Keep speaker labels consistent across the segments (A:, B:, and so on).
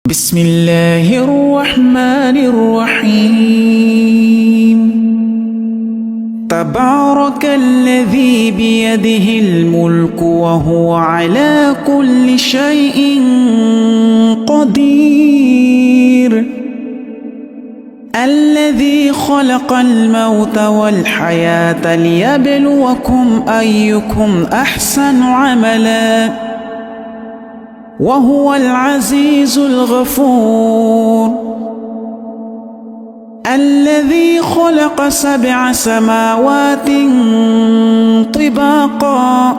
A: بسم الله الرحمن الرحيم. تبارك الذي بيده الملك وهو على كل شيء قدير. الذي خلق الموت والحياة ليبلوكم أيكم أحسن عملا وهو العزيز الغفور. الذي خلق 7 سماوات طباقا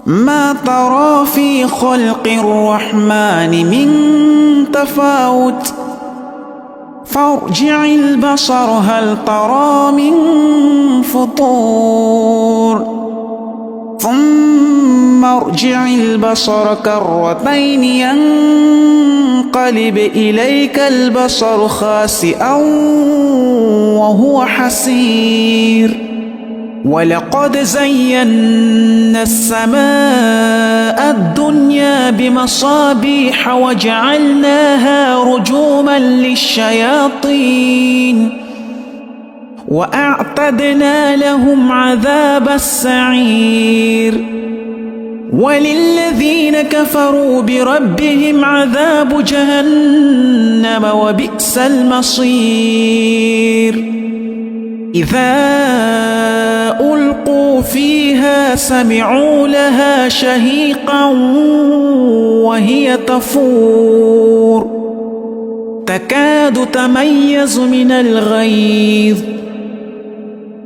A: ما ترى في خلق الرحمن من تفاوت فارجع البصر هل ترى من فطور ثم ارجع البصر كرتين ينقلب إليك البصر خاسئا وهو حسير. ولقد زينا السماء الدنيا بمصابيح وجعلناها رجوما للشياطين وأعتدنا لهم عذاب السعير. وللذين كفروا بربهم عذاب جهنم وبئس المصير. إذا ألقوا فيها سمعوا لها شهيقا وهي تفور تكاد تميز من الغيظ.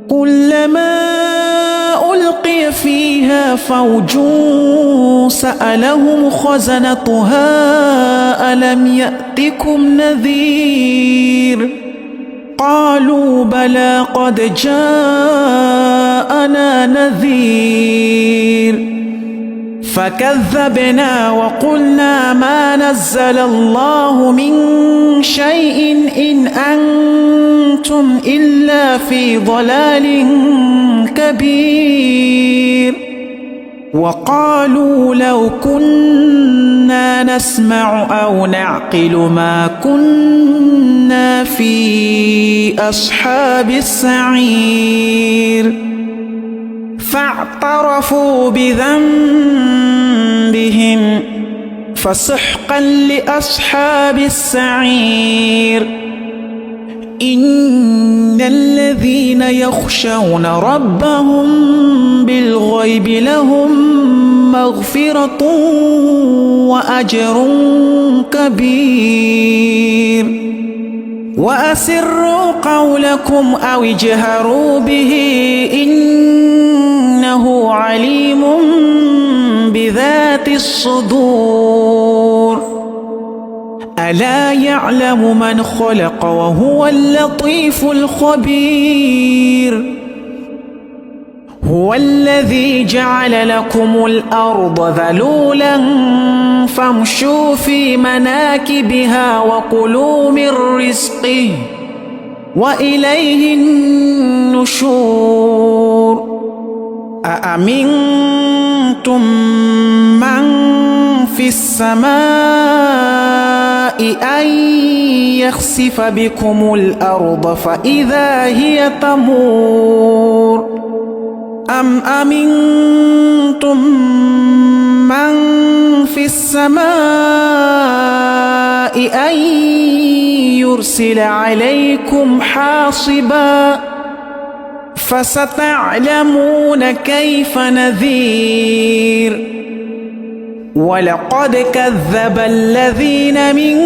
A: كلما ألقي فيها فوج سألهم خزنتها ألم يأتكم نذير قالوا بلى قد جاءنا نذير فكذبنا وقلنا ما نزل الله من شيء إن أنتم إلا في ضلال كبير. وقالوا لو كنا نسمع أو نعقل ما كنا في أصحاب السعير. فاعترفوا بذنبهم فسحقا لأصحاب السعير. إن الذين يخشون ربهم بالغيب لهم مغفرة وأجر كبير. وأسروا قولكم أو اجهروا به إنه عليم بذات الصدور. ألا يعلم من خلق وهو اللطيف الخبير. هو الذي جعل لكم الأرض ذلولا فامشوا في مناكبها وكلوا من رزقه وإليه النشور. أأمنتم من في السماء أن يخسف بكم الأرض فإذا هي تمور أم أمنتم من في السماء أن يرسل عليكم حاصبا فستعلمون كيف نذير. ولقد كذب الذين من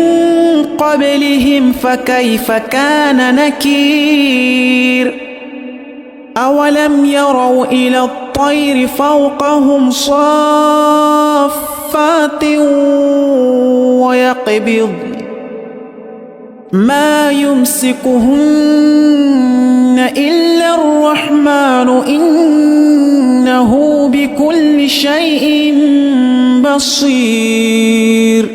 A: قبلهم فكيف كان نكير. أولم يروا إلى الطير فوقهم صافات ويقبض ما يمسكهن إلا الرحمن إنه بكل شيء بصير.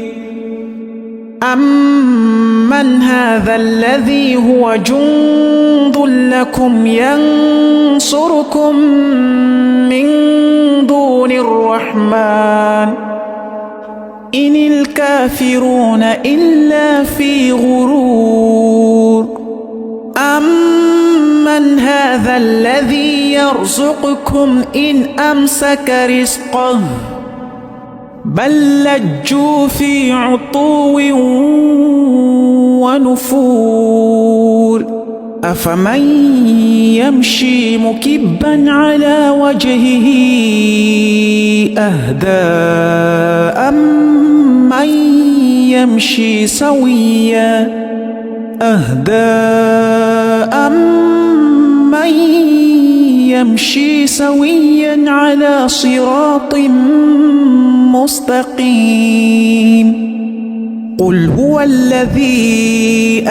A: أمن هذا الذي هو جند لكم ينصركم من دون الرحمن إن الكافرون إلا في غرور. أمن هذا الذي يرزقكم إن أمسك رزقه بل لجوا في عتو ونفور. أفمن يمشي مكبا على وجهه أهدى أمن يمشي سويا على صراط مستقيم. قل هو الذي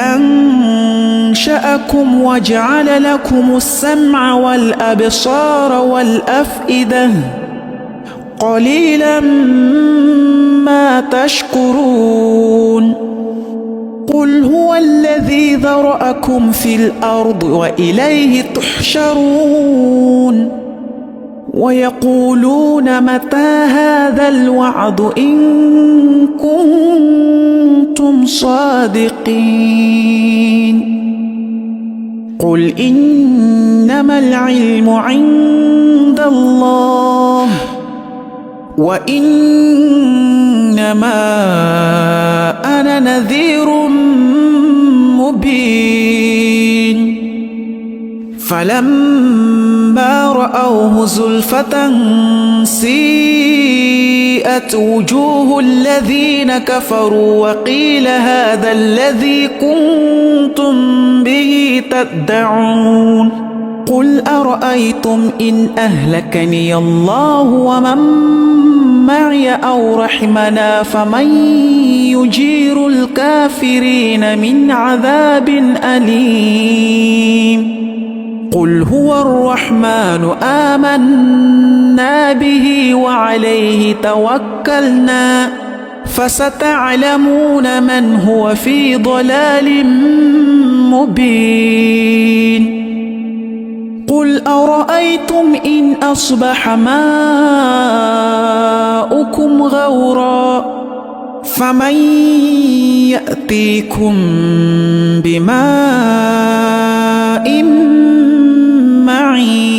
A: أنشأكم وجعل لكم السمع والأبصار والأفئدة قليلا ما تشكرون. قل هو الذي ذرأكم في الأرض وإليه تحشرون. ويقولون متى هذا الوعد إن كنتم صادقين. قل إنما العلم عند الله وإنما أنا نذير مبين. فلما رأوه زلفة سيئت وجوه الذين كفروا وقيل هذا الذي كنتم به تدعون. قل أرأيتم إن أهلكني الله ومن معي أو رحمنا فمن يجير الكافرين من عذاب أليم. قل هو الرحمن آمنا به وعليه توكلنا فستعلمون من هو في ضلال مبين. قل أرأيتم إن أصبح ماؤكم غورا فمن يأتيكم بماء معين.